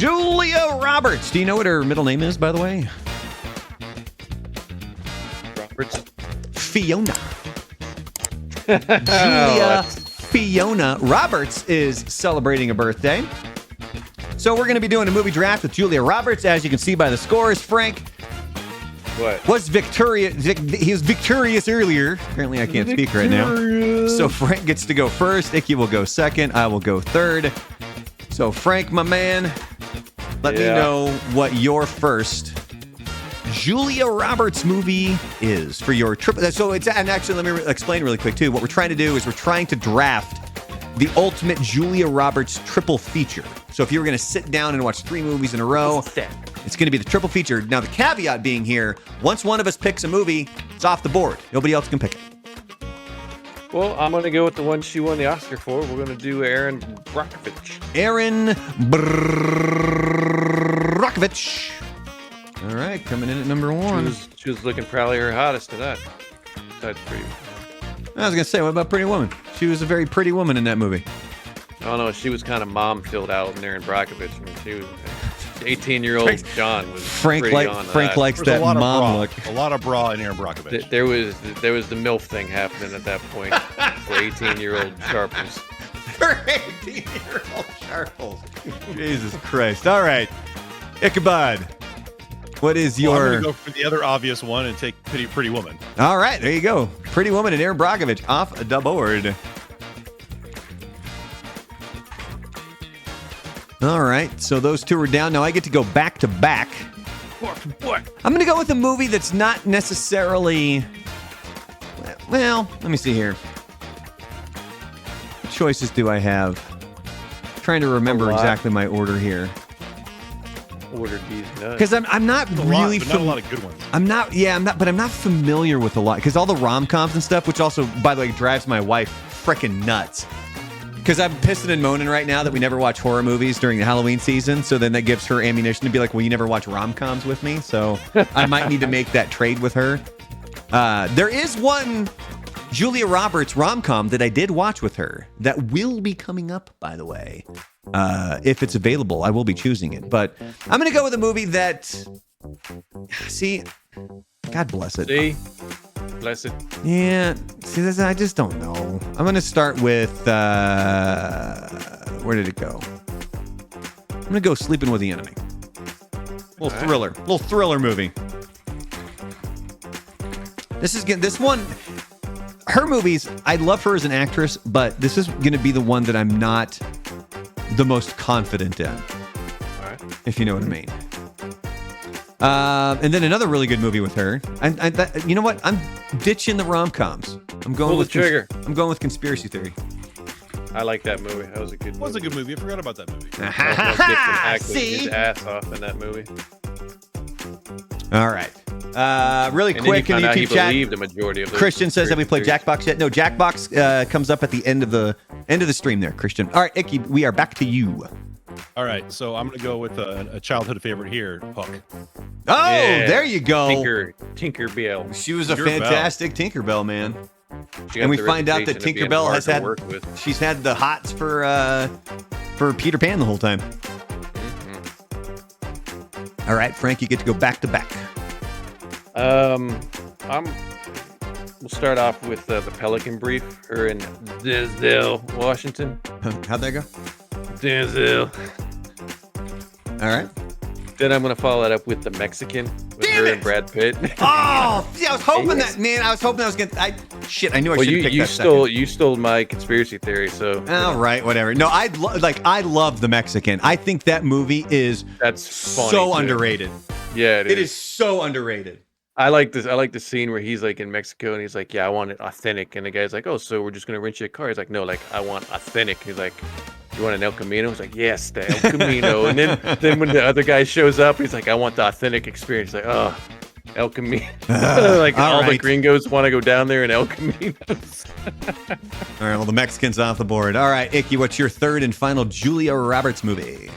Julia Roberts. Do you know what her middle name is, by the way? Roberts. Fiona. Julia Fiona Roberts is celebrating a birthday. So we're going to be doing a movie draft with Julia Roberts. As you can see by the scores, Frank was victorious. He was victorious earlier. Apparently, I can't speak right now. So Frank gets to go first. Icky will go second. I will go third. So Frank, my man, let me know what your first Julia Roberts movie is for your trip. So it's, and actually, let me explain really quick too. What we're trying to do is we're trying to draft the ultimate Julia Roberts triple feature. So if you were going to sit down and watch 3 movies in a row, it's going to be the triple feature. Now, the caveat being here, once one of us picks a movie, it's off the board. Nobody else can pick it. Well, I'm going to go with the one she won the Oscar for. We're going to do Erin Brockovich. Erin Brockovich. All right, coming in at number 1. She was looking probably her hottest tonight. Besides Pretty. I was going to say, what about Pretty Woman? She was a very pretty woman in that movie. I don't know. She was kind of mom-filled out in Erin Brockovich. I mean, she was 18-year-old John was Frank likes that mom look. A lot of bra in Erin Brockovich. There was the MILF thing happening at that point for 18-year-old Sharples. For 18-year-old Sharples. Jesus Christ. All right. Ichabod. What is your... I'm going to go for the other obvious one and take Pretty Woman. All right, there you go. Pretty Woman and Erin Brockovich off the board. All right, so those two are down. Now I get to go back to back. I'm going to go with a movie that's not necessarily... Well, let me see here. What choices do I have? I'm trying to remember exactly my order here. Ordered these nuts. Because I'm not really not a lot of good ones. I'm not familiar with a lot. Because all the rom-coms and stuff, which also, by the way, drives my wife freaking nuts. Because I'm pissing and moaning right now that we never watch horror movies during the Halloween season. So then that gives her ammunition to be like, well, you never watch rom-coms with me. So I might need to make that trade with her. There is one Julia Roberts rom-com that I did watch with her that will be coming up, by the way. If it's available, I will be choosing it. But I'm going to go with a movie that... See, God bless it. See? Bless it. Yeah, see, I just don't know. I'm going to start with... where did it go? I'm going to go Sleeping with the Enemy. Little thriller movie. This one... Her movies, I love her as an actress, but this is going to be the one that I'm not the most confident in. All right. If you know what I mean. And then another really good movie with her. You know what? I'm ditching the rom-coms. I'm going with trigger. I'm going with Conspiracy Theory. I like that movie. That was a good movie. It was a good movie. I forgot about that movie. See? His ass off in that movie. All right. Really quick in the YouTube chat. The majority of Christian says, have we played Jackbox yet? No, Jackbox comes up at the end of the stream there, Christian. All right, Icky, we are back to you. All right, so I'm going to go with a childhood favorite here, Hook. Oh, yeah. There you go. Tinkerbell. She was a fantastic Tinkerbell, man. And we find out that Tinkerbell she's had the hots for Peter Pan the whole time. All right, Frank, you get to go back to back. We'll start off with the Pelican brief. Her in Denzel, Washington. How'd that go? Denzel. All right. Then I'm gonna follow that up with the Mexican with her and Brad Pitt. Oh, see, I was hoping that, man. I was hoping I was gonna. I should have picked that second. You stole my conspiracy theory. So. All right, whatever. No, I love the Mexican. I think that movie is so underrated. Yeah, it is so underrated. I like this. I like the scene where he's like in Mexico and he's like, "Yeah, I want it authentic." And the guy's like, "Oh, so we're just gonna rent you a car?" He's like, "No, like I want authentic." He's like, "You want an El Camino?" He's like, "Yes, the El Camino." And then when the other guy shows up, he's like, "I want the authentic experience." He's like, "Oh, El Camino." Like all the gringos want to go down there in El Caminos. All right, well, the Mexican's off the board. All right, Icky, what's your third and final Julia Roberts movie?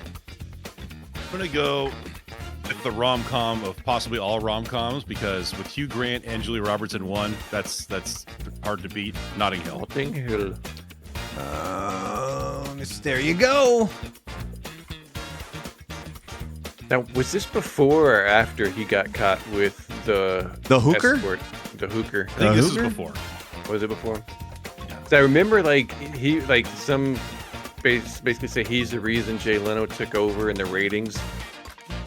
I'm gonna go with the rom-com of possibly all rom-coms, because with Hugh Grant and Julia Roberts in one, that's hard to beat. Notting Hill. Notting Hill. There you go. Now, was this before or after he got caught with the hooker? escort? The hooker. I think this is before. Was it before? Yeah. So I remember some basically say he's the reason Jay Leno took over in the ratings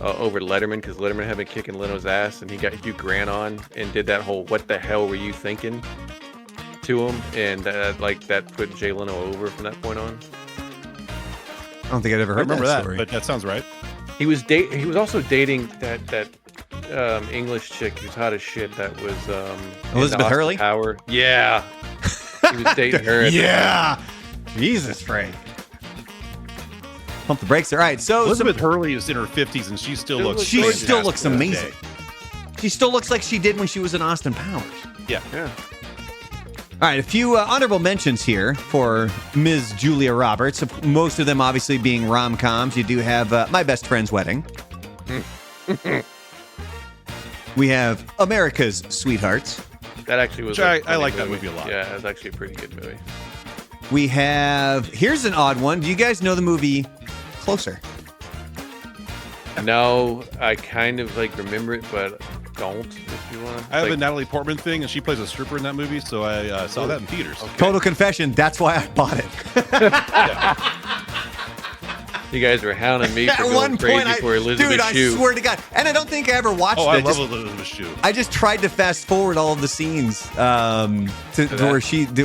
over Letterman, because Letterman had been kicking Leno's ass, and he got Hugh Grant on and did that whole "What the hell were you thinking?" to him, and that put Jay Leno over from that point on. I don't think I'd ever heard that story. But that sounds right. He was also dating that English chick who's hot as shit. That was Elizabeth Hurley. Power. Yeah, he was dating her. Yeah. Jesus, Frank. Pump the brakes there. All right, so Elizabeth Hurley is in her 50s, and she still looks. She still looks amazing. She still looks like she did when she was in Austin Powers. Yeah. All right, a few honorable mentions here for Ms. Julia Roberts. Most of them obviously being rom-coms. You do have My Best Friend's Wedding. We have America's Sweethearts. That actually was. I like that movie a lot. Yeah, it was actually a pretty good movie. We have, here's an odd one. Do you guys know the movie Closer? No, I kind of remember it, but don't, if you want. I have a Natalie Portman thing, and she plays a stripper in that movie, so I saw that in theaters. Okay. Total confession, that's why I bought it. You guys were hounding me for At going one crazy point, for Elizabeth Shue. I swear to God. And I don't think I ever watched it. I love Elizabeth Shue. I just tried to fast forward all of the scenes to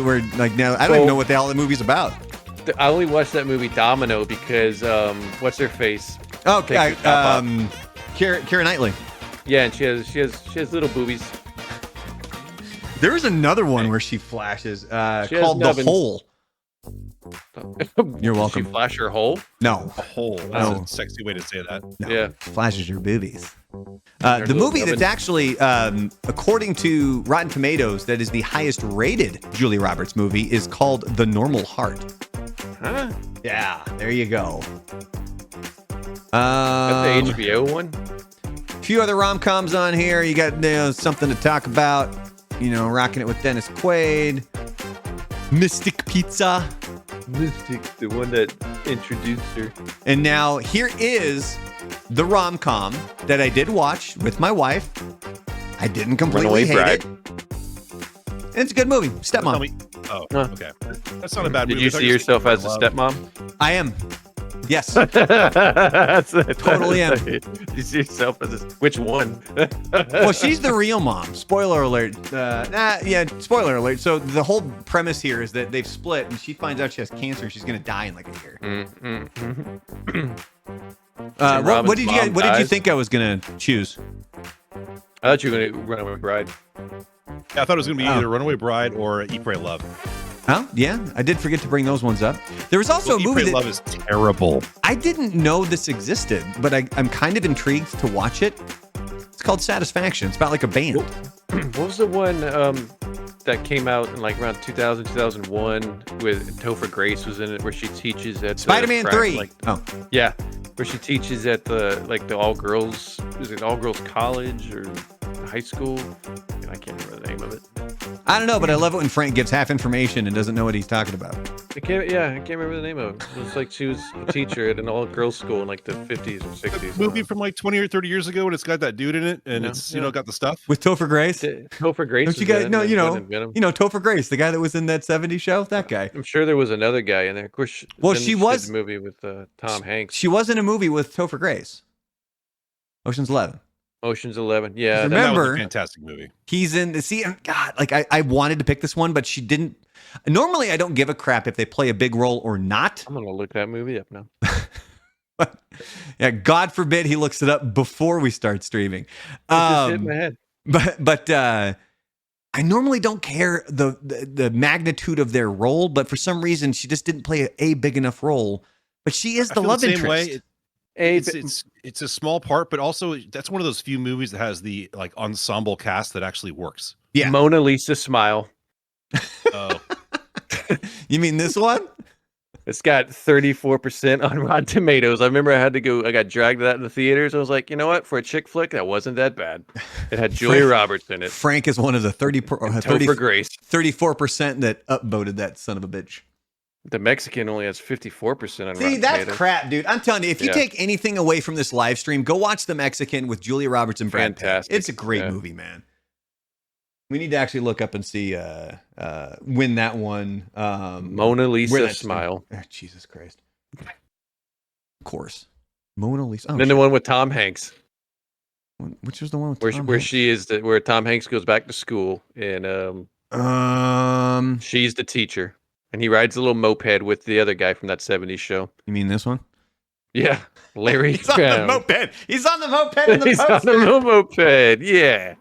where now I don't even know what the hell the movie's about. I only watched that movie Domino because what's her face? Oh, Keira Knightley. Yeah, and she has little boobies. There is another one where she flashes called nubbins. The Hole. You're welcome. Did she flash her hole? No. A hole. That's a sexy way to say that. No. Yeah. Flashes your boobies. The movie that's actually, according to Rotten Tomatoes, that is the highest rated Julia Roberts movie is called The Normal Heart. Huh? Yeah, there you go. That's the HBO one? A few other rom-coms on here. You got something to talk about. Rocking it with Dennis Quaid. Mystic Pizza. Mystic, the one that introduced her. And now here is the rom-com that I did watch with my wife. I didn't completely hate it. And it's a good movie. Stepmom. Oh, okay. That's not a bad movie. Did you see yourself as a stepmom? I am. Yes. Totally am. You see yourself as which one? Well, she's the real mom. Spoiler alert. Spoiler alert. So the whole premise here is that they've split, and she finds out she has cancer. And she's going to die in like a year. What did you think I was going to choose? I thought you were going to Runaway Bride. Yeah, I thought it was going to be either Runaway Bride or Eat, Pray, Love. Oh, yeah. I did forget to bring those ones up. There was also a movie Eat, Pray, Love is terrible. I didn't know this existed, but I'm kind of intrigued to watch it. It's called Satisfaction. It's about like a band. What was the one that came out in around 2000, 2001 with Topher Grace was in it, where she teaches at Spider-Man 3. Yeah, where she teaches at the all-girls, is it all-girls college or high school? I can't remember the name of it. I don't know, but I love it when Frank gives half information and doesn't know what he's talking about. I can't remember the name of it. It was like she was a teacher at an all-girls school in the 50s or 60s. A movie from 20 or 30 years ago, and it's got that dude in it, and it's got the stuff with Topher Grace. Topher Grace. Don't you guys know? Topher Grace, the guy that was in that '70s show. That guy. I'm sure there was another guy in there. Of course. Well, she was in a movie with Tom Hanks. She was in a movie with Topher Grace. Ocean's 11. Ocean's 11. Yeah. Remember, that was a fantastic movie. He's in. See, God, I wanted to pick this one, but she didn't. Normally, I don't give a crap if they play a big role or not. I'm gonna look that movie up now. Yeah, God forbid he looks it up before we start streaming. It just hit my head. But I normally don't care the magnitude of their role, but for some reason she just didn't play a big enough role. But she is the love interest. It's a small part, but also that's one of those few movies that has the ensemble cast that actually works. Yeah, Mona Lisa Smile. Oh, you mean this one? It's got 34% on Rotten Tomatoes. I remember I got dragged to that in the theaters. I was like, you know what? For a chick flick, that wasn't that bad. It had Julia Roberts in it. Frank is one of the 34% Grace. that upvoted that son of a bitch. The Mexican only has 54% on See, Rotten that's Tomatoes. crap, dude. I'm telling you, if you Yeah. take anything away from this live stream, go watch The Mexican with Julia Roberts and Brad Pitt. Fantastic. It's a great movie, man. We need to actually look up and see when that one. Mona Lisa Smile. Oh, Jesus Christ. Of course. Mona Lisa. Oh, Then the one with Tom Hanks. Which was the one with Where Tom where Hanks? she is where Tom Hanks goes back to school and she's the teacher and he rides a little moped with the other guy from that 70s show. You mean this one? Yeah, Larry. He's on the moped. He's on the moped in the He's poster. on the little moped. Yeah.